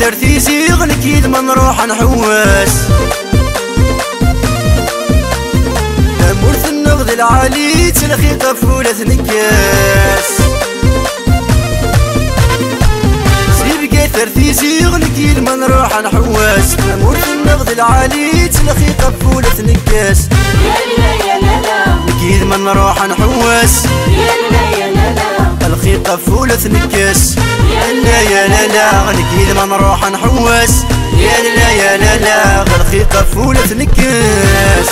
ترتيزي غنكيد ما نروح نحوس مرث النغد العالي تلخي قفولة نكاس سيبقى ترتيزي غنكيد ما نروح نحوس مرث النغد العالي تلخي قفولة نكاس نكيد ما نروح نحوس الخي قفولة نكاس لا يا لا لا غنكيد ما نروح نحوس يا لا يا لا لا غنخي قفولة نكاس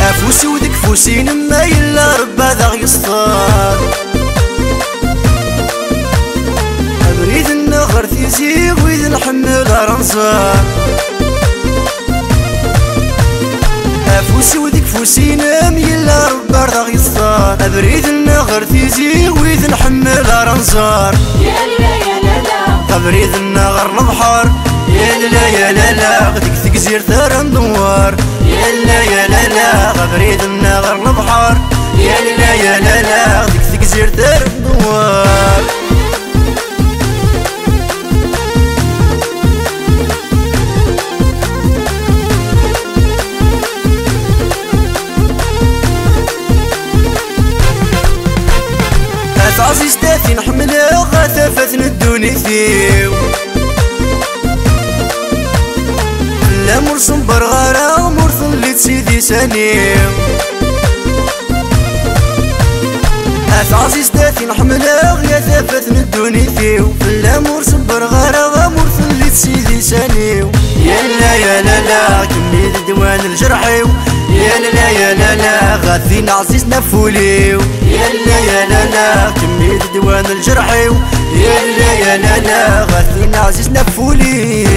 افوسي ودك فوسين ما يلا ربا ذا يصطاد ابريد النغر تيزيغ ويد نحمل رنصار افوسي ودك فوسين ما يلا ربا ذا يصطاد ابريد النغر تيزيغ ويد نحمل رنصار يا لا يا لا ابريد النغر البحر يا لا يا لا غدك تكزير ثار ندوار يا لا يا لا غبريد النغر البحر يا لا يا لا غدك تكزير ثار ندوار عزيز تاتي نحمله غثافة ندوني فيو لا مرسم برغارة مرث اللي تسيدي سنيو عزيز تاتي نحمله غثافة ندوني فيو لا مرسم برغارة مرث اللي تسيدي سنيو يا لا يا لا لا كميد دوان الجرحيو يا لا يا لا لا غاثين عزيز نفوليو يا لا يا لا لا كميد دوان الجرحيو يا لا يا لا لا غاثين عزيز نفوليو